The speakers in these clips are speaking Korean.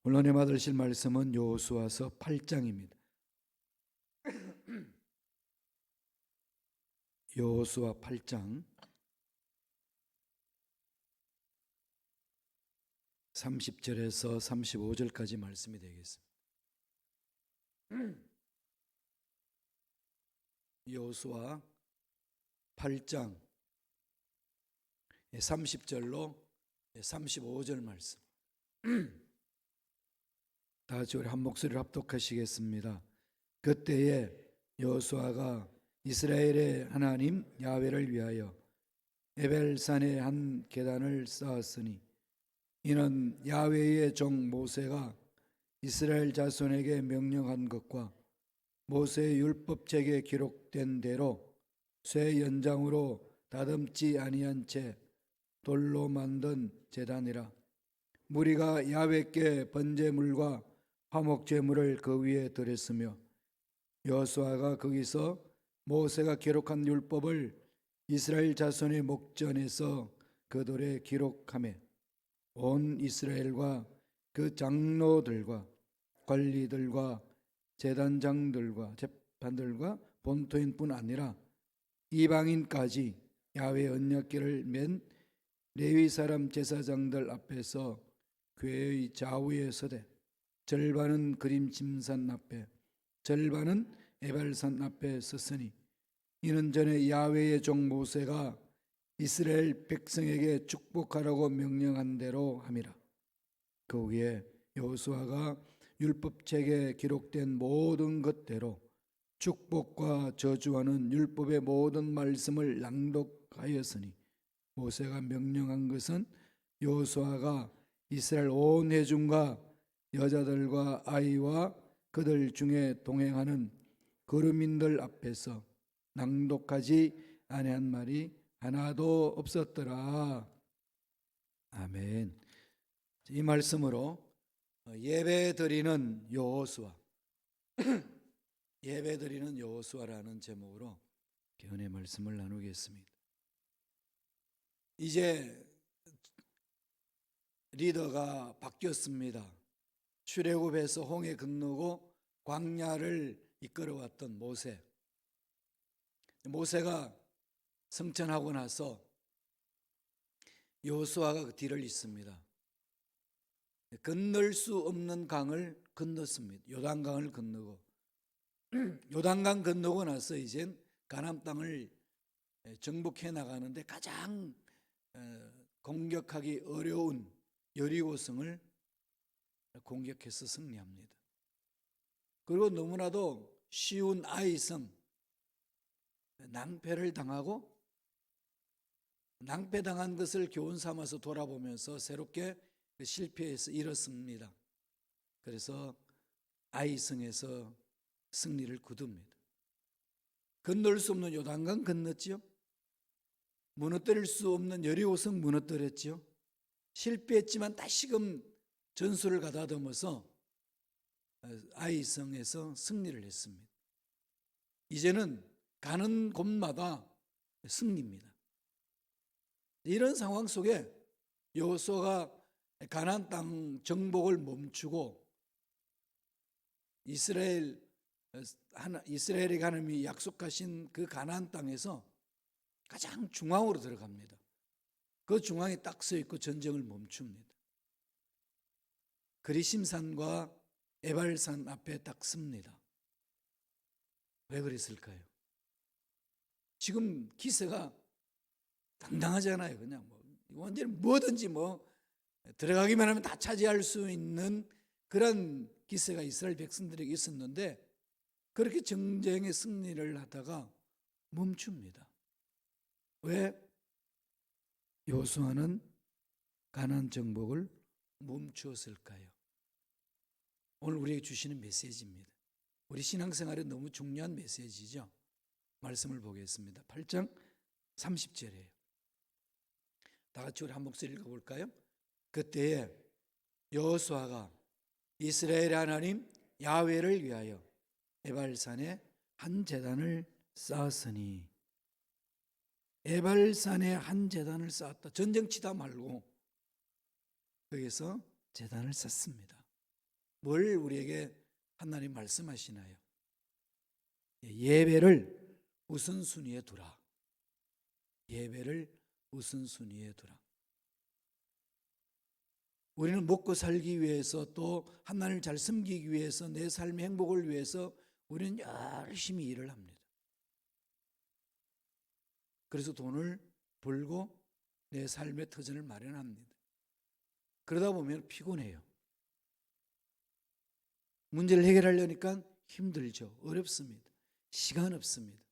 오늘 은혜 받으실 말씀은 여호수아서 8장입니다. 여호수아 8장 30절에서 35절까지 말씀이 되겠습니다. 여호수아 8장 30절로 35절 말씀. 다 같이 우리 한 목소리를 합독하시겠습니다. 그때에 여호수아가 이스라엘의 하나님 야훼를 위하여 에벨산에 한 계단을 쌓았으니 이는 야훼의 종 모세가 이스라엘 자손에게 명령한 것과 모세의 율법책에 기록된 대로 쇠 연장으로 다듬지 아니한 채 돌로 만든 제단이라. 무리가 야훼께 번제물과 화목제물을 그 위에 드렸으며 여호수아가 거기서 모세가 기록한 율법을 이스라엘 자손의 목전에서 그 돌에 기록하며 온 이스라엘과 그 장로들과 관리들과 제단장들과 재판들과 본토인뿐 아니라 이방인까지 야훼 언약궤를 맨 레위 사람 제사장들 앞에서 궤의 좌우에 서되 절반은 그림침산 앞에 절반은 에발산 앞에 섰으니 이는 전에 야훼의 종 모세가 이스라엘 백성에게 축복하라고 명령한 대로 함이라. 그 위에 여호수아가 율법책에 기록된 모든 것대로 축복과 저주하는 율법의 모든 말씀을 낭독하였으니 모세가 명령한 것은 여호수아가 이스라엘 온 회중과 여자들과 아이와 그들 중에 동행하는 거류민들 앞에서 낭독하지 아니한 말이 하나도 없었더라. 아멘. 이 말씀으로 예배드리는 여호수아 예배드리는 여호수아라는 제목으로 은혜 말씀을 나누겠습니다. 이제 리더가 바뀌었습니다. 출애굽에서 홍해 건너고 광야를 이끌어왔던 모세가 승천하고 나서 여호수아가 그 뒤를 잇습니다. 건널 수 없는 강을 건넜습니다. 요단강을 건너고 요단강 건너고 나서 이젠 가나안 땅을 정복해 나가는데 가장 공격하기 어려운 여리고성을 공격해서 승리합니다. 그리고 너무나도 쉬운 아이성 낭패를 당하고 낭패당한 것을 교훈 삼아서 돌아보면서 새롭게 실패해서 잃었습니다. 그래서 아이성에서 승리를 거둡니다. 건널 수 없는 요단강 건넜지요. 무너뜨릴 수 없는 여리고성 무너뜨렸지요. 실패했지만 다시금 전술을 가다듬어서 아이성에서 승리를 했습니다. 이제는 가는 곳마다 승리입니다. 이런 상황 속에 여호수아가 가나안 땅 정복을 멈추고 이스라엘에게 하나님이 약속하신 그 가나안 땅에서 가장 중앙으로 들어갑니다. 그 중앙에 딱 서 있고 전쟁을 멈춥니다. 그리심산과 에발산 앞에 딱 섭니다. 왜 그랬을까요? 지금 기세가 당당하잖아요. 그냥 완전히 뭐든지 들어가기만 하면 다 차지할 수 있는 그런 기세가 이스라엘 백성들에게 있었는데 그렇게 전쟁의 승리를 하다가 멈춥니다. 왜? 여호수아는 가나안 정복을 멈추었을까요? 오늘 우리에게 주시는 메시지입니다. 우리 신앙생활에 너무 중요한 메시지죠. 말씀을 보겠습니다. 8장 30절이에요. 다 같이 우리 한 목소리 읽어볼까요? 그때에 여호수아가 이스라엘의 하나님 야훼를 위하여 에발산에 한 제단을 쌓았으니. 에발산에 한 제단을 쌓았다. 전쟁 치다 말고 거기서 제단을 쌓습니다. 뭘 우리에게 하나님 말씀하시나요? 예배를 우선순위에 두라. 예배를 우선순위에 두라. 우리는 먹고 살기 위해서 또 하나님을 잘 섬기기 위해서 내 삶의 행복을 위해서 우리는 열심히 일을 합니다. 그래서 돈을 벌고 내 삶의 터전을 마련합니다. 그러다 보면 피곤해요. 문제를 해결하려니까 힘들죠. 어렵습니다. 시간 없습니다.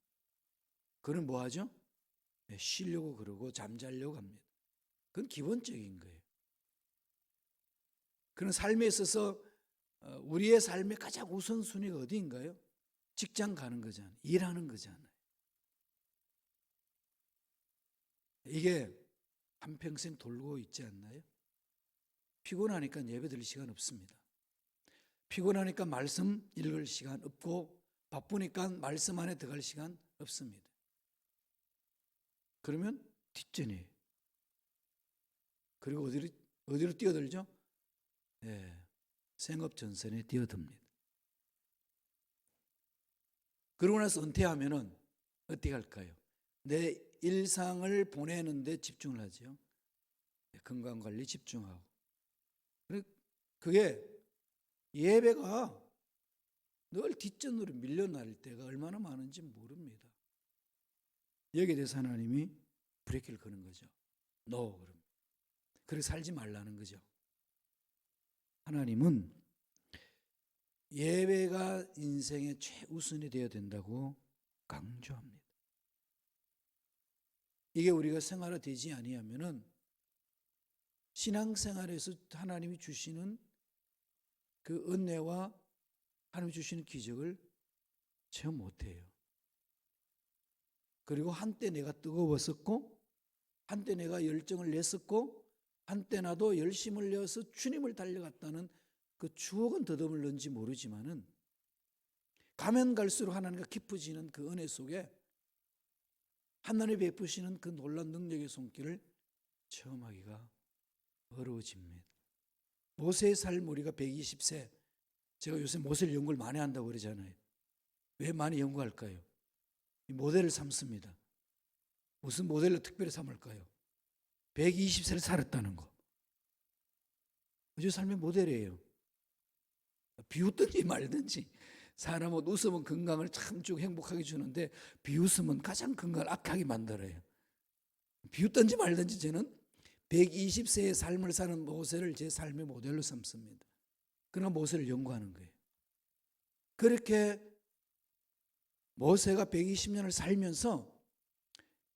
그럼 뭐 하죠? 쉬려고 그러고 잠자려고 합니다. 그건 기본적인 거예요. 그런 삶에 있어서 우리의 삶의 가장 우선순위가 어디인가요? 직장 가는 거잖아요. 일하는 거잖아요. 이게 한평생 돌고 있지 않나요? 피곤하니까 예배 드릴 시간 없습니다. 피곤하니까 말씀 읽을 시간 없고 바쁘니까 말씀 안에 들어갈 시간 없습니다. 그러면 뒷전이에요. 그리고 어디로 뛰어들죠? 생업전선에 뛰어듭니다. 그러고 나서 은퇴하면은 어떻게 할까요? 내 일상을 보내는데 집중을 하죠. 건강관리 집중하고. 그게 예배가 늘 뒷전으로 밀려날 때가 얼마나 많은지 모릅니다. 여기에 대해서 하나님이 브레이크를 거는 거죠. No, 그럼. 그렇게 살지 말라는 거죠. 하나님은 예배가 인생의 최우선이 되어야 된다고 강조합니다. 이게 우리가 생활화되지 아니하면은 신앙생활에서 하나님이 주시는 그 은혜와 하나님이 주시는 기적을 체험 못해요. 그리고 한때 내가 뜨거웠었고 한때 내가 열정을 냈었고 한때 나도 열심을 내어서 주님을 달려갔다는 그 추억은 더듬을는지 모르지만은 가면 갈수록 하나님과 깊어지는 그 은혜 속에 하나님이 베푸시는 그 놀라운 능력의 손길을 체험하기가 어려워집니다. 모세의 삶 우리가 120세, 제가 요새 모세를 연구를 많이 한다고 그러잖아요. 왜 많이 연구할까요? 이 모델을 삼습니다. 무슨 모델로 특별히 삼을까요? 120세를 살았다는 거. 우리 삶의 모델이에요. 비웃든지 말든지 사람은 웃으면 건강을 참 쭉 행복하게 주는데 비웃으면 가장 건강을 악하게 만들어요. 비웃든지 말든지 저는 120세의 삶을 사는 모세를 제 삶의 모델로 삼습니다. 그러나 모세를 연구하는 거예요. 그렇게 모세가 120년을 살면서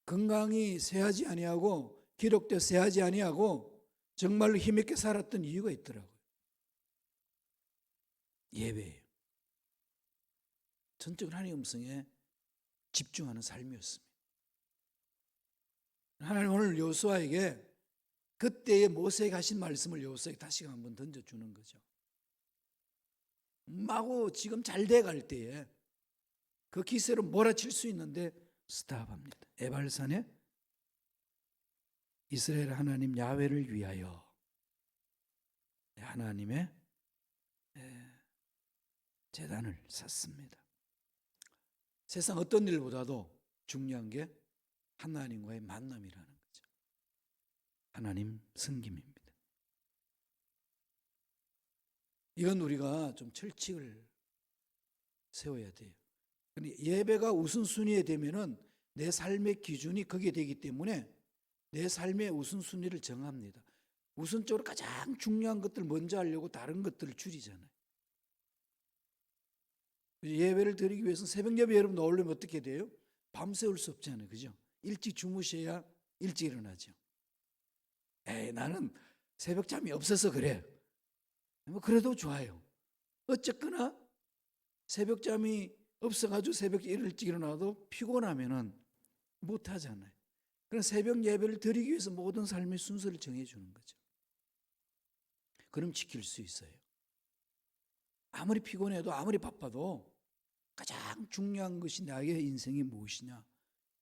건강이 쇠하지 아니하고 기록되어 쇠하지 아니하고 정말로 힘있게 살았던 이유가 있더라고요. 예배예요. 전적으로 하나님의 음성에 집중하는 삶이었습니다. 하나님 오늘 여호수아에게 그때의 모세에게 하신 말씀을 여호수아에게 다시 한번 던져주는 거죠. 마구 지금 잘 돼갈 때에 그 기세로 몰아칠 수 있는데 스탑합니다. 에발산에 이스라엘 하나님 야훼를 위하여 하나님의 제단을 샀습니다. 세상 어떤 일보다도 중요한 게 하나님과의 만남이라는 거죠. 하나님 섬김입니다. 이건 우리가 좀 철칙을 세워야 돼요. 예배가 우선순위에 되면은 내 삶의 기준이 거기에 되기 때문에 내 삶의 우선순위를 정합니다. 우선적으로 가장 중요한 것들 먼저 하려고 다른 것들을 줄이잖아요. 예배를 드리기 위해서 새벽 예배 여러분 나오려면 어떻게 돼요? 밤새울 수 없잖아요. 그죠? 일찍 주무셔야 일찍 일어나죠. 나는 새벽 잠이 없어서 그래. 뭐 그래도 좋아요. 어쨌거나 새벽 잠이 없어가지고 새벽에 일찍 일어나도 피곤하면은 못 하잖아요. 그럼 새벽 예배를 드리기 위해서 모든 삶의 순서를 정해주는 거죠. 그럼 지킬 수 있어요. 아무리 피곤해도 아무리 바빠도 가장 중요한 것이 나의 인생이 무엇이냐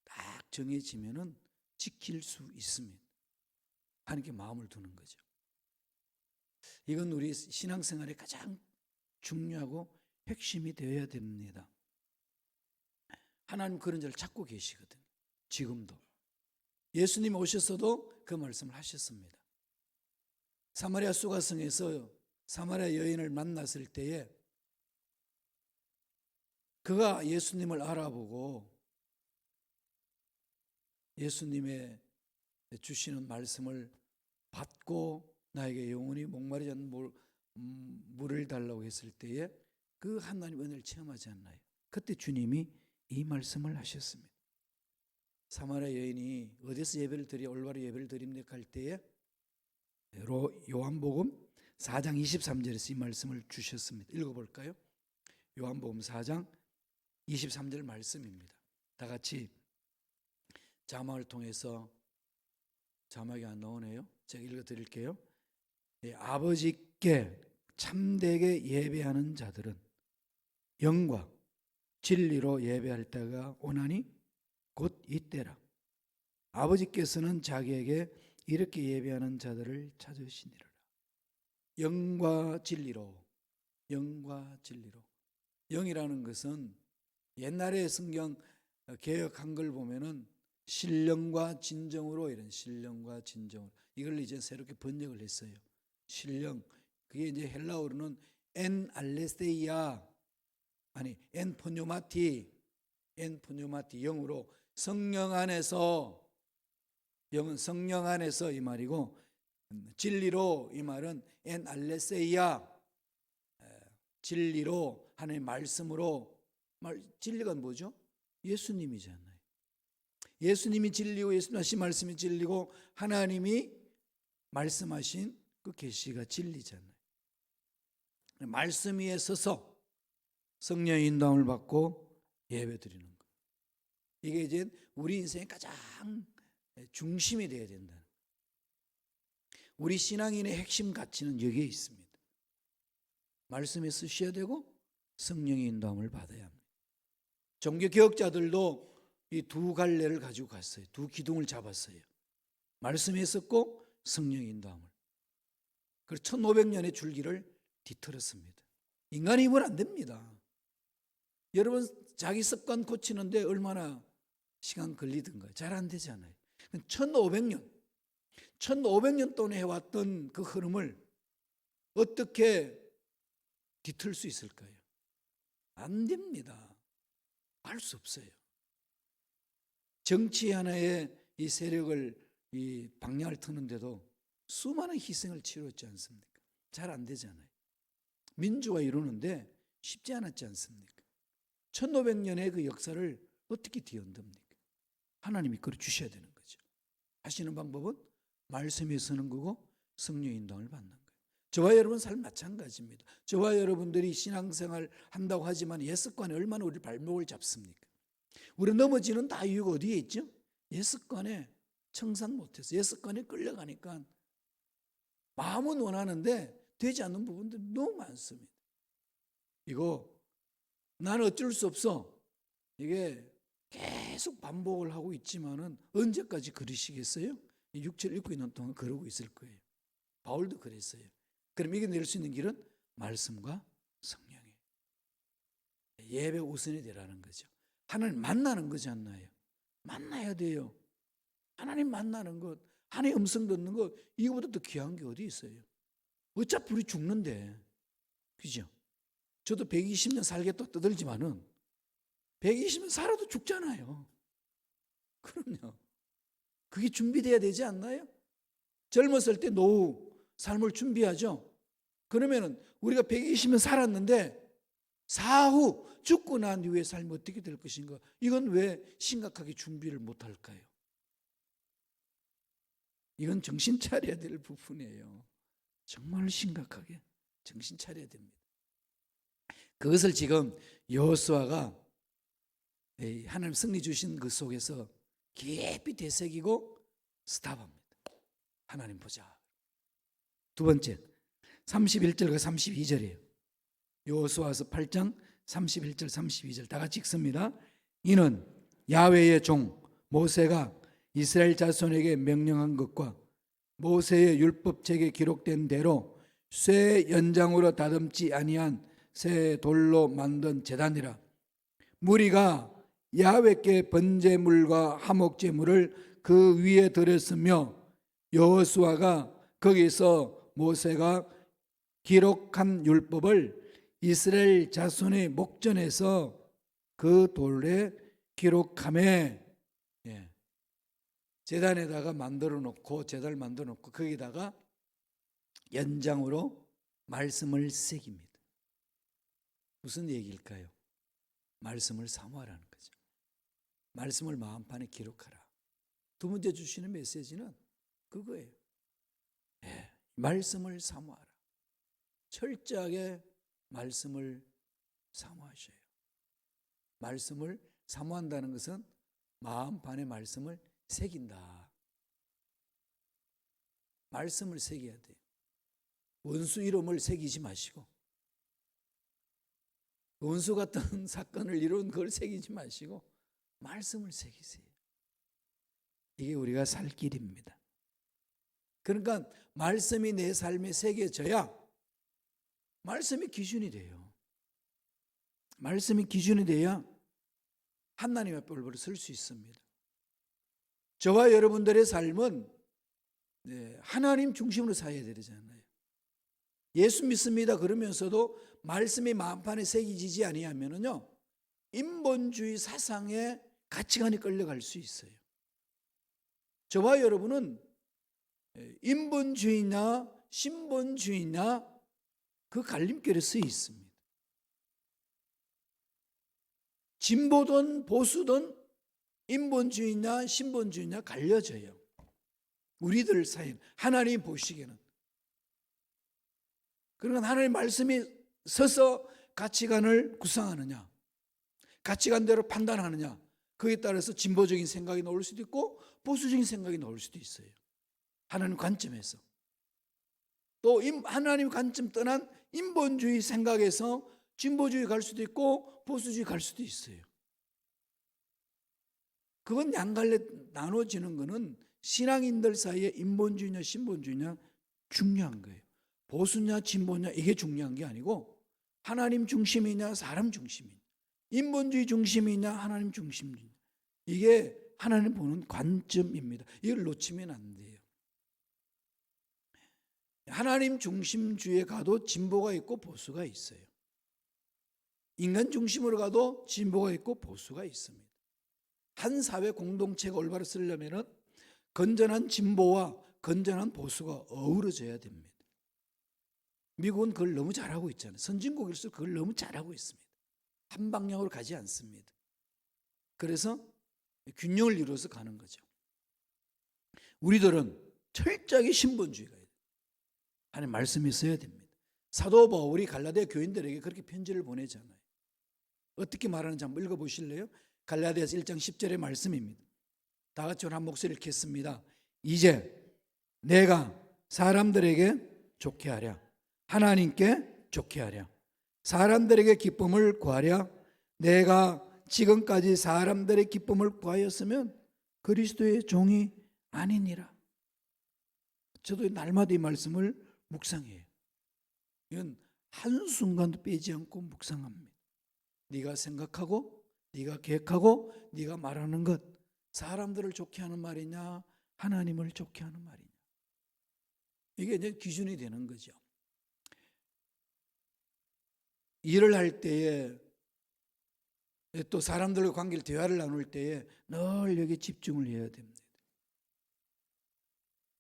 딱 정해지면은 지킬 수 있습니다. 하나님께 마음을 두는 거죠. 이건 우리 신앙생활의 가장 중요하고 핵심이 되어야 됩니다. 하나님 그런 자를 찾고 계시거든요. 지금도. 예수님이 오셨어도 그 말씀을 하셨습니다. 사마리아 수가성에서 사마리아 여인을 만났을 때에 그가 예수님을 알아보고 예수님의 주시는 말씀을 받고 나에게 영원히 목마르지 않는 물을 달라고 했을 때에 그 하나님 은혜를 체험하지 않나요? 그때 주님이 이 말씀을 하셨습니다. 사마리아 여인이 어디서 올바로 예배를 드립니까 할 때에 요한복음 4장 23절에서 이 말씀을 주셨습니다. 읽어볼까요? 요한복음 4장 23절 말씀입니다. 다 같이 자막을 통해서, 자막이 안 나오네요. 제가 읽어드릴게요. 아버지께 참되게 예배하는 자들은 영과 진리로 예배할 때가 오나니 곧 이때라. 아버지께서는 자기에게 이렇게 예배하는 자들을 찾으시니라. 영과 진리로, 영과 진리로. 영이라는 것은 옛날에 성경 개역 한글 보면은 신령과 진정으로, 이런 신령과 진정으로, 이걸 이제 새롭게 번역을 했어요. 신령, 그게 이제 헬라어로는 엔 알레스테이아, 아니 엔 포뇨마티, 영으로 성령 안에서, 영은 성령 안에서 이 말이고, 진리로 이 말은 엔 알레세이아, 진리로, 하나님의 말씀으로. 진리가 뭐죠? 예수님이잖아요. 예수님이 진리고 예수님 하신 말씀이 진리고 하나님이 말씀하신 그 계시가 진리잖아요. 말씀 위에 서서 성령의 인도함을 받고 예배드리는 것. 이게 이제 우리 인생의 가장 중심이 되어야 된다. 우리 신앙인의 핵심 가치는 여기에 있습니다. 말씀에 쓰셔야 되고 성령의 인도함을 받아야 합니다. 종교개혁자들도 이 두 갈래를 가지고 갔어요. 두 기둥을 잡았어요. 말씀에 썼고 성령의 인도함을. 그래서 1500년의 줄기를 뒤틀었습니다. 인간의 힘은 안 됩니다. 여러분 자기 습관 고치는데 얼마나 시간 걸리든가요? 잘 안 되잖아요. 1500년 동안 해왔던 그 흐름을 어떻게 뒤틀 수 있을까요? 안 됩니다. 할 수 없어요. 정치 하나의 이 세력을 이 방향을 트는데도 수많은 희생을 치렀지 않습니까? 잘 안 되잖아요. 민주화 이루는데 쉽지 않았지 않습니까? 1500년의 그 역사를 어떻게 뒤흔듭니까? 하나님이 그걸 주셔야 되는 거죠. 하시는 방법은 말씀에 서는 거고 성령의 인도함을 받는 거예요. 저와 여러분 삶 마찬가지입니다. 저와 여러분들이 신앙생활 한다고 하지만 옛습관에 얼마나 우리 발목을 잡습니까? 우리 넘어지는 다 이유가 어디에 있죠? 옛습관에 청산 못해서, 옛습관에 끌려가니까 마음은 원하는데 되지 않는 부분들이 너무 많습니다. 이거 나는 어쩔 수 없어. 이게 계속 반복을 하고 있지만은 언제까지 그러시겠어요? 6절 읽고 있는 동안 그러고 있을 거예요. 바울도 그랬어요. 그럼 이겨낼 수 있는 길은 말씀과 성령이에요. 예배 우선이 되라는 거죠. 하나님 만나는 거지 않나요? 만나야 돼요. 하나님 만나는 것, 하나님 음성 듣는 것, 이거보다 더 귀한 게 어디 있어요? 어차피 우리 죽는데, 그죠? 저도 120년 살겠다 떠들지만은 120년 살아도 죽잖아요. 그럼요. 그게 준비돼야 되지 않나요? 젊었을 때 노후 삶을 준비하죠. 그러면은 우리가 120년 살았는데 사후 죽고 난 이후의 삶이 어떻게 될 것인가? 이건 왜 심각하게 준비를 못 할까요? 이건 정신 차려야 될 부분이에요. 정말 심각하게 정신 차려야 됩니다. 그것을 지금 여호수아가 하나님 승리 주신 그 속에서 깊이 되새기고 스탑합니다. 하나님 보자. 두 번째 31절과 32절이에요. 여호수아서 8장 31절 32절 다 같이 읽습니다. 이는 야훼의 종 모세가 이스라엘 자손에게 명령한 것과 모세의 율법책에 기록된 대로 쇠 연장으로 다듬지 아니한 새 돌로 만든 제단이라. 무리가 야훼께 번제물과 화목제물을 그 위에 드렸으며 여호수아가 거기서 모세가 기록한 율법을 이스라엘 자손의 목전에서 그 돌에 기록하며, 제단에다가 만들어 놓고, 제단을 만들어 놓고 거기다가 연장으로 말씀을 새깁니다. 무슨 얘기일까요? 말씀을 사모하라는 거죠. 말씀을 마음판에 기록하라. 두 번째 주시는 메시지는 그거예요. 말씀을 사모하라. 철저하게 말씀을 사모하셔요. 말씀을 사모한다는 것은 마음판에 말씀을 새긴다. 말씀을 새겨야 돼요. 원수 이름을 새기지 마시고, 원수 같은 사건을 이룬 걸 새기지 마시고 말씀을 새기세요. 이게 우리가 살 길입니다. 그러니까 말씀이 내 삶에 새겨져야 말씀이 기준이 돼요. 말씀이 기준이 돼야 하나님 앞에 올바로 설 수 있습니다. 저와 여러분들의 삶은 하나님 중심으로 살아야 되잖아요. 예수 믿습니다 그러면서도 말씀이 마음판에 새기지지 아니하면은요, 인본주의 사상의 가치관이 끌려갈 수 있어요. 저와 여러분은 인본주의냐 신본주의냐 그 갈림길에 서 있습니다. 진보든 보수든 인본주의냐 신본주의냐 갈려져요. 우리들 사이는, 하나님 보시기에는. 그러니까 하나님 말씀이 서서 가치관을 구상하느냐, 가치관대로 판단하느냐, 그에 따라서 진보적인 생각이 나올 수도 있고 보수적인 생각이 나올 수도 있어요. 하나님 관점에서. 또 하나님 관점 떠난 인본주의 생각에서 진보주의 갈 수도 있고 보수주의 갈 수도 있어요. 그건 양갈래 나눠지는 거는 신앙인들 사이에 인본주의냐 신본주의냐 중요한 거예요. 보수냐 진보냐 이게 중요한 게 아니고 하나님 중심이냐 사람 중심이냐, 인본주의 중심이냐 하나님 중심이냐, 이게 하나님 보는 관점입니다. 이걸 놓치면 안 돼요. 하나님 중심주의에 가도 진보가 있고 보수가 있어요. 인간 중심으로 가도 진보가 있고 보수가 있습니다. 한 사회 공동체가 올바로 쓰려면 건전한 진보와 건전한 보수가 어우러져야 됩니다. 미국은 그걸 너무 잘하고 있잖아요. 선진국일수록 그걸 너무 잘하고 있습니다. 한 방향으로 가지 않습니다. 그래서 균형을 이루어서 가는 거죠. 우리들은 철저하게 신본주의가 돼요. 하나님 말씀이 있어야 됩니다. 사도 바울이 갈라디아 교인들에게 그렇게 편지를 보내잖아요. 어떻게 말하는지 한번 읽어보실래요? 갈라디아서 1장 10절의 말씀입니다. 다 같이 한 목소리를 읽겠습니다. 이제 내가 사람들에게 좋게 하랴, 하나님께 좋게 하랴, 사람들에게 기쁨을 구하랴. 내가 지금까지 사람들의 기쁨을 구하였으면 그리스도의 종이 아니니라. 저도 날마다 이 말씀을 묵상해요. 이건 한순간도 빼지 않고 묵상합니다. 네가 생각하고 네가 계획하고 네가 말하는 것, 사람들을 좋게 하는 말이냐 하나님을 좋게 하는 말이냐, 이게 이제 기준이 되는 거죠. 일을 할 때에 또 사람들과 관계를 대화를 나눌 때에 늘 여기 집중을 해야 됩니다.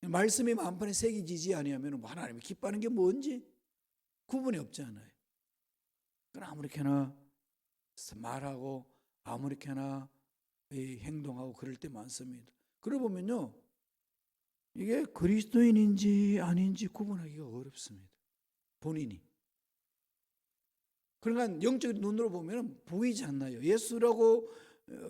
말씀이 마음판에 새기지지 아니하면 하나님이 기뻐하는 게 뭔지 구분이 없잖아요. 그럼 아무렇게나 말하고 아무렇게나 행동하고 그럴 때 많습니다. 그러고 보면요, 이게 그리스도인인지 아닌지 구분하기가 어렵습니다. 본인이. 그러니까 영적인 눈으로 보면 보이지 않나요? 예수라고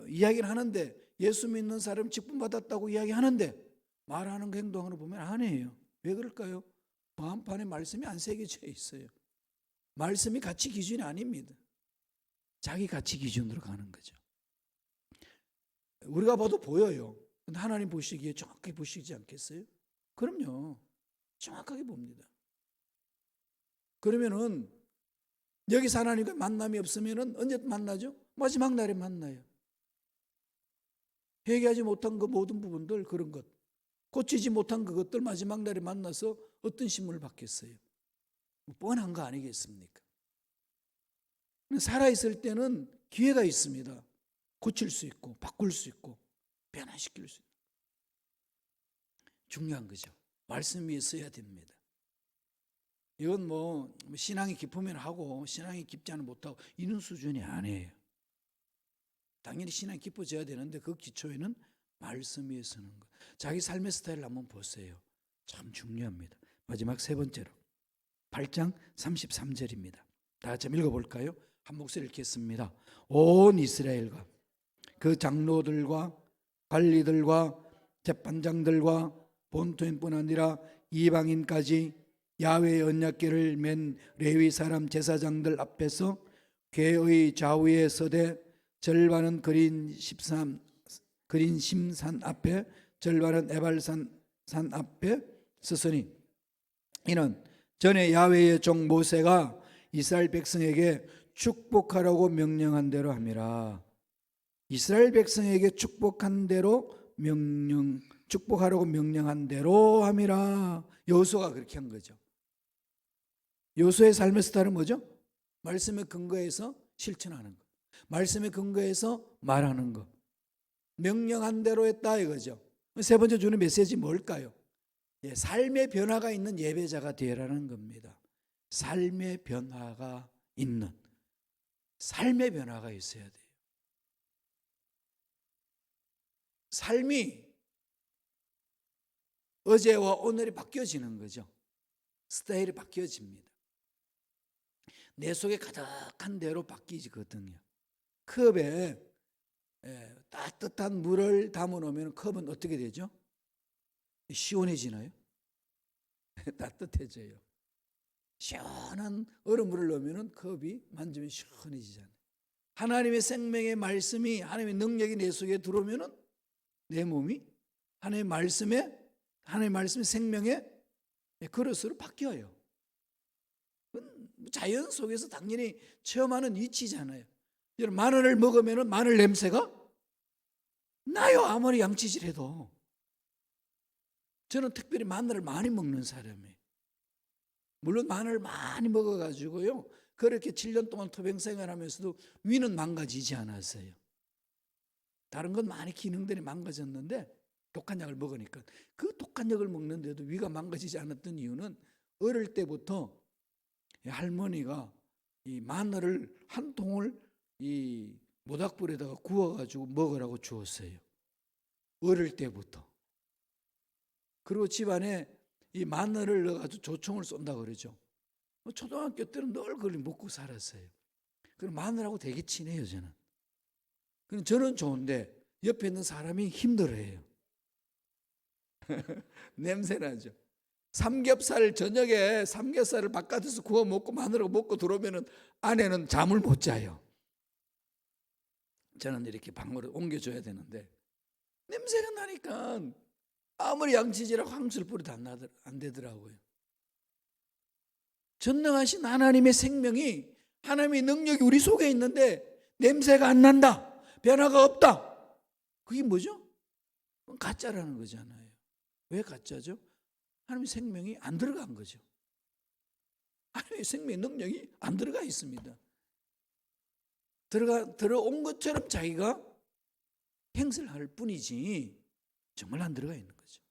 이야기를 하는데, 예수 믿는 사람 직분 받았다고 이야기하는데 말하는 거 행동하는 거 보면 안 해요. 왜 그럴까요? 마음판에 말씀이 안 새겨져 있어요. 말씀이 가치 기준이 아닙니다. 자기 가치 기준으로 가는 거죠. 우리가 봐도 보여요. 근데 하나님 보시기에 정확하게 보시지 않겠어요? 그럼요. 정확하게 봅니다. 그러면은 여기서 하나님과 만남이 없으면 언제 만나죠? 마지막 날에 만나요. 회개하지 못한 그 모든 부분들, 그런 것, 고치지 못한 그것들 마지막 날에 만나서 어떤 신문을 받겠어요? 뻔한 거 아니겠습니까? 살아있을 때는 기회가 있습니다. 고칠 수 있고 바꿀 수 있고 변화시킬 수 있고. 중요한 거죠. 말씀 위에 서야 됩니다. 이건 뭐 신앙이 깊으면 하고 신앙이 깊지 않으면 못하고 이런 수준이 아니에요. 당연히 신앙이 깊어져야 되는데 그 기초에는 말씀 위에 서는 것. 자기 삶의 스타일을 한번 보세요. 참 중요합니다. 마지막 세 번째로 8장 33절입니다. 다 같이 읽어볼까요? 한 목소리 읽겠습니다. 온 이스라엘과 그 장로들과 관리들과 재판장들과 본토인뿐 아니라 이방인까지 야훼의 언약궤를 맨 레위 사람 제사장들 앞에서 궤의 좌우에 서되 절반은 그린 심산 앞에 절반은 에발산 앞에 서서니 이는 전에 야훼의 종 모세가 이스라엘 백성에게 축복하라고 명령한 대로 함이라. 이스라엘 백성에게 축복하라고 명령한 대로 함이라. 여호수아가 그렇게 한 거죠. 여호수아의 삶의 스타일은 뭐죠? 말씀에 근거해서 실천하는 것, 말씀에 근거해서 말하는 것, 명령한 대로 했다 이거죠. 세 번째 주는 메시지 뭘까요? 삶의 변화가 있는 예배자가 되라는 겁니다. 삶의 변화가 있는, 삶의 변화가 있어야 돼요. 삶이 어제와 오늘이 바뀌어지는 거죠. 스타일이 바뀌어집니다. 내 속에 가득한 대로 바뀌거든요. 컵에 따뜻한 물을 담아놓으면 컵은 어떻게 되죠? 시원해지나요? 따뜻해져요. 시원한 얼음물을 넣으면 컵이 만지면 시원해지잖아요. 하나님의 생명의 말씀이, 하나님의 능력이 내 속에 들어오면 내 몸이 하나님의 말씀의 생명의 그릇으로 바뀌어요. 자연 속에서 당연히 체험하는 이치잖아요. 여러분, 마늘을 먹으면 마늘 냄새가 나요. 아무리 양치질해도. 저는 특별히 마늘을 많이 먹는 사람이에요. 물론 마늘을 많이 먹어가지고요, 그렇게 7년 동안 토병 생활하면서도 위는 망가지지 않았어요. 다른 건 많이 기능들이 망가졌는데 독한 약을 먹으니까, 그 독한 약을 먹는데도 위가 망가지지 않았던 이유는 어릴 때부터 할머니가 이 마늘을 한 통을 이 모닥불에다가 구워가지고 먹으라고 주었어요. 어릴 때부터. 그리고 집안에 이 마늘을 넣어가지고 조청을 쏜다 그러죠. 초등학교 때는 늘 그걸 먹고 살았어요. 그럼 마늘하고 되게 친해요, 저는. 그럼 저는 좋은데 옆에 있는 사람이 힘들어해요. 냄새나죠. 저녁에 삼겹살을 바깥에서 구워 먹고 마늘하고 먹고 들어오면 아내는 잠을 못 자요. 저는 이렇게 방으로 옮겨줘야 되는데 냄새가 나니까 아무리 양치질하고 황술 뿌려도 안 되더라고요. 전능하신 하나님의 생명이, 하나님의 능력이 우리 속에 있는데 냄새가 안 난다, 변화가 없다. 그게 뭐죠? 가짜라는 거잖아요. 왜 가짜죠? 하나님의 생명이 안 들어간 거죠. 하나님의 생명의 능력이 안 들어가 있습니다. 들어온 것처럼 자기가 행세를 할 뿐이지 정말 안 들어가 있는 거죠.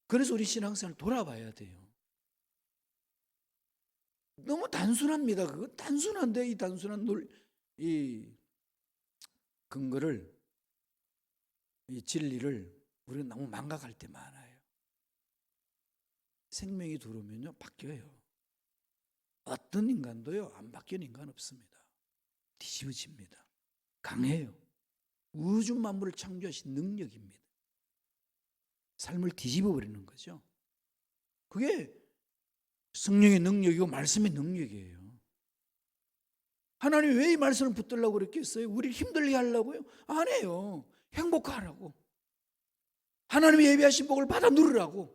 그래서 우리 신앙생활 돌아봐야 돼요. 너무 단순합니다. 그건 단순한데 이 단순한 이 근거를, 이 진리를 우리가 너무 망각할 때 많아요. 생명이 들어오면요 바뀌어요. 어떤 인간도요 안 바뀌는 인간 없습니다. 뒤집어집니다. 강해요. 우주 만물을 창조하신 능력입니다. 삶을 뒤집어 버리는 거죠. 그게 성령의 능력이고 말씀의 능력이에요. 하나님이 왜 이 말씀을 붙들려고 그랬겠어요? 우리를 힘들게 하려고요? 아니에요. 행복하라고. 하나님이 예비하신 복을 받아 누리라고.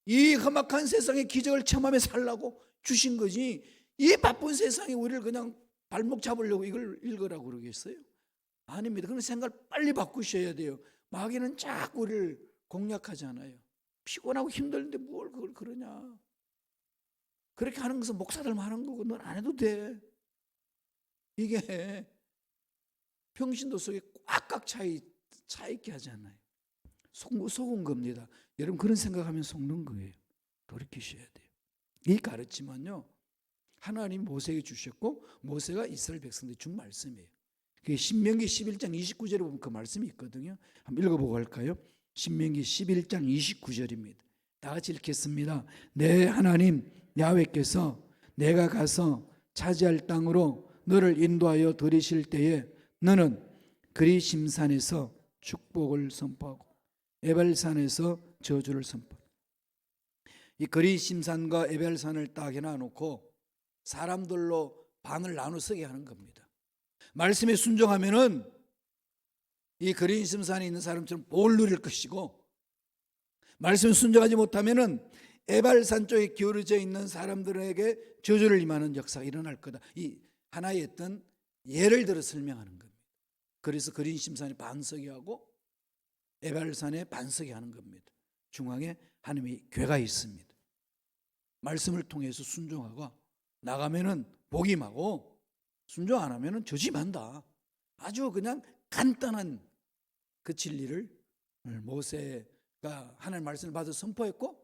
이 험악한 세상의 기적을 체험하며 살라고 주신 거지 이 바쁜 세상에 우리를 그냥 발목 잡으려고 이걸 읽으라고 그러겠어요? 아닙니다. 그런 생각을 빨리 바꾸셔야 돼요. 마귀는 자꾸 우리를 공략하잖아요. 피곤하고 힘들는데 뭘 그걸 그러냐. 그렇게 하는 것은 목사들만 하는 거고 넌 안 해도 돼. 이게 평신도 속에 꽉꽉 차 있게 하잖아요. 속은 겁니다. 여러분 그런 생각하면 속는 거예요. 돌이키셔야 돼요. 이 가르침은요, 하나님 모세에게 주셨고 모세가 이스라엘 백성들에게 준 말씀이에요. 그게 신명기 11장 29절에 보면 그 말씀이 있거든요. 한번 읽어보고 할까요? 신명기 11장 29절입니다. 다 같이 읽겠습니다. 내 하나님 야훼께서 내가 가서 차지할 땅으로 너를 인도하여 들이실 때에 너는 그리심산에서 축복을 선포하고 에발산에서 저주를 선포하고. 이 그리심산과 에발산을 딱 해놔놓고 사람들로 반을 나누서게 하는 겁니다. 말씀에 순종하면은 이 그리심산에 있는 사람처럼 복을 누릴 것이고, 말씀에 순종하지 못하면은 에발산 쪽에 기울어져 있는 사람들에게 저주를 임하는 역사가 일어날 거다. 이 하나의 어떤 예를 들어 설명하는 겁니다. 그래서 그리심산에 반석이 하고 에발산에 반석이 하는 겁니다. 중앙에 하나님의 교회가 있습니다. 말씀을 통해서 순종하고 나가면은 복이 임하고 순종 안 하면은 저주만다. 아주 그냥 간단한 그 진리를 모세가 하나님의 말씀을 받아 선포했고,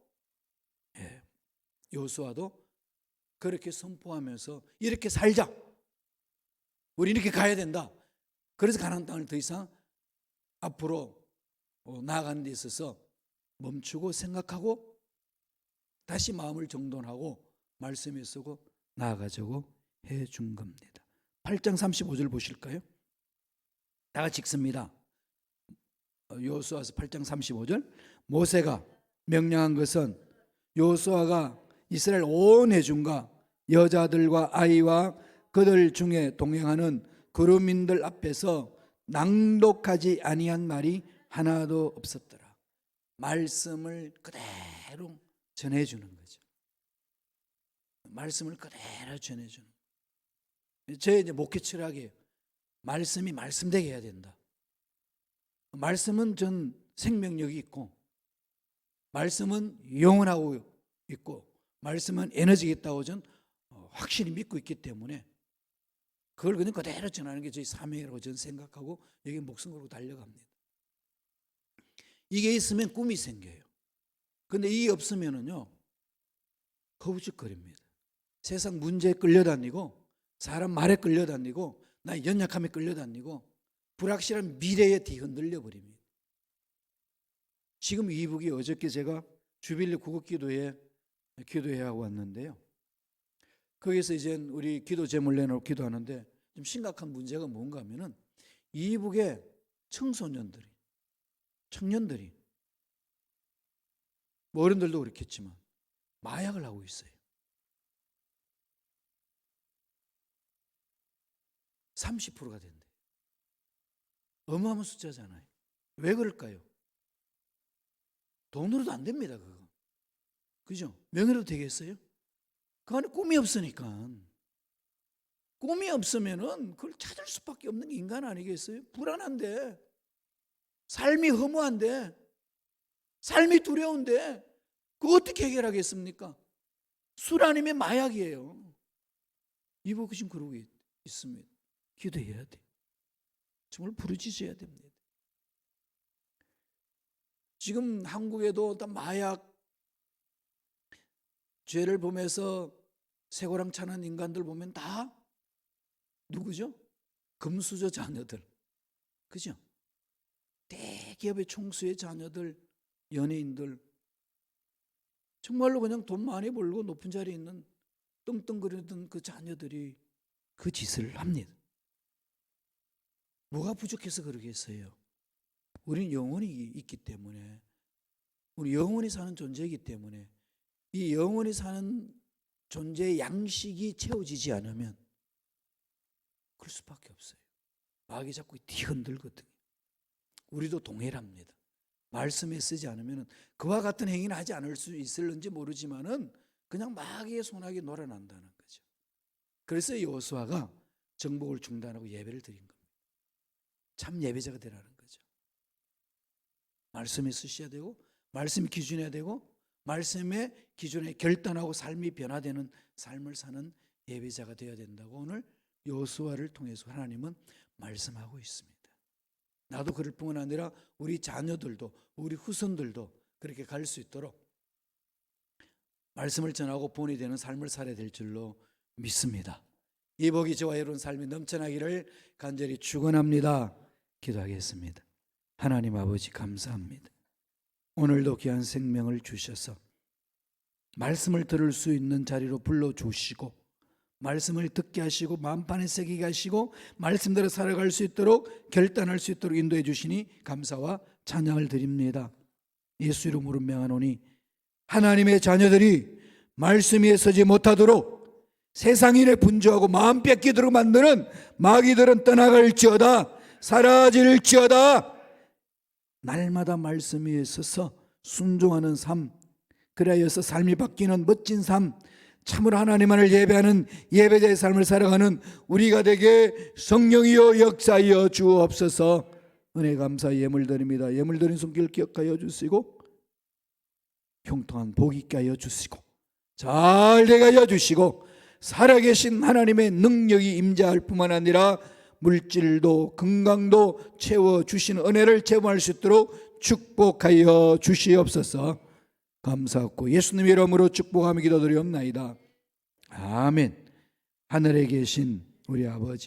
여호수아도 그렇게 선포하면서 이렇게 살자. 우리 이렇게 가야 된다. 그래서 가나안 땅을 더 이상 앞으로 나아가는 데 있어서 멈추고 생각하고 다시 마음을 정돈하고 말씀에 쓰고 나아가자고 해준 겁니다. 8장 35절 보실까요? 다 같이 읽습니다. 여호수아서 8장 35절. 모세가 명령한 것은 여호수아가 이스라엘 온 회중과 여자들과 아이와 그들 중에 동행하는 거류민들 앞에서 낭독하지 아니한 말이 하나도 없었더라. 말씀을 그대로 전해주는 거죠. 말씀을 그대로 전해주는. 제 이제 목회 철학이에요. 말씀이 말씀되게 해야 된다. 말씀은 전 생명력이 있고, 말씀은 영원하고 있고, 말씀은 에너지가 있다고 전 확실히 믿고 있기 때문에 그걸 그냥 그대로 전하는 게 저희 사명이라고 저는 생각하고 여기 목숨 걸고 달려갑니다. 이게 있으면 꿈이 생겨요. 근데 이게 없으면은요, 허우적거립니다. 세상 문제에 끌려다니고, 사람 말에 끌려다니고, 나의 연약함에 끌려다니고, 불확실한 미래에 뒤흔들려 버립니다. 지금 이북이 어저께 제가 주빌리 국업기도회 하고 왔는데요. 거기서 이제 우리 기도 제물 내놓고 기도하는데 좀 심각한 문제가 뭔가 하면은 이북의 청소년들이, 청년들이, 뭐 어른들도 그렇겠지만 마약을 하고 있어요. 30%가 된대요. 어마어마한 숫자잖아요. 왜 그럴까요? 돈으로도 안 됩니다, 그거. 그죠? 명예로 되겠어요? 그 안에 꿈이 없으니까. 꿈이 없으면은 그걸 찾을 수밖에 없는 게 인간 아니겠어요? 불안한데, 삶이 허무한데, 삶이 두려운데, 그거 어떻게 해결하겠습니까? 술 아니면 마약이에요. 이보고 지금 그러고 있습니다. 기도해야 돼. 정말 부르짖어야 됩니다. 지금 한국에도 마약 죄를 보면서 쇠고랑 차는 인간들 보면 다 누구죠? 금수저 자녀들, 그죠? 대기업의 총수의 자녀들, 연예인들, 정말로 그냥 돈 많이 벌고 높은 자리에 있는 떵떵거리던 그 자녀들이 그 짓을 합니다. 뭐가 부족해서 그러겠어요? 우리는 영혼이 있기 때문에, 우리 영혼이 사는 존재이기 때문에 이 영혼이 사는 존재의 양식이 채워지지 않으면 그럴 수밖에 없어요. 마귀 자꾸 뒤흔들거든요. 우리도 동일합니다. 말씀에 쓰지 않으면 그와 같은 행위는 하지 않을 수 있을는지 모르지만은 그냥 마귀의 손아귀에 놀아난다는 거죠. 그래서 여호수아가 정복을 중단하고 예배를 드린 겁니다. 참 예배자가 되라는 거죠. 말씀에 쓰셔야 되고, 말씀이 기준해야 되고, 말씀의 기준에 결단하고 삶이 변화되는 삶을 사는 예배자가 되어야 된다고 오늘 여호수아를 통해서 하나님은 말씀하고 있습니다. 나도 그럴 뿐만 아니라 우리 자녀들도, 우리 후손들도 그렇게 갈 수 있도록 말씀을 전하고 본이 되는 삶을 살아야 될 줄로 믿습니다. 이 복이 저와 여러분 삶이 넘쳐나기를 간절히 축원합니다. 기도하겠습니다. 하나님 아버지 감사합니다. 오늘도 귀한 생명을 주셔서 말씀을 들을 수 있는 자리로 불러주시고, 말씀을 듣게 하시고 마음판에 새기게 하시고 말씀대로 살아갈 수 있도록, 결단할 수 있도록 인도해 주시니 감사와 찬양을 드립니다. 예수 이름으로 명하노니 하나님의 자녀들이 말씀 위에 서지 못하도록 세상 일에 분주하고 마음 뺏기도록 만드는 마귀들은 떠나갈지어다, 사라질지어다. 날마다 말씀 위에 서서 순종하는 삶, 그래야여서 삶이 바뀌는 멋진 삶, 참으로 하나님만을 예배하는 예배자의 삶을 살아가는 우리가 되게 성령이여 역사하여 주옵소서. 은혜 감사 예물드립니다. 예물드린 손길 기억하여 주시고 형통한 복 있게 하여 주시고 잘 되게 하여 주시고 살아계신 하나님의 능력이 임재할 뿐만 아니라 물질도 건강도 채워주시는 은혜를 체험할 수 있도록 축복하여 주시옵소서. 감사하고 예수님 이름으로 축복하며 기도드리옵나이다. 아멘. 하늘에 계신 우리 아버지,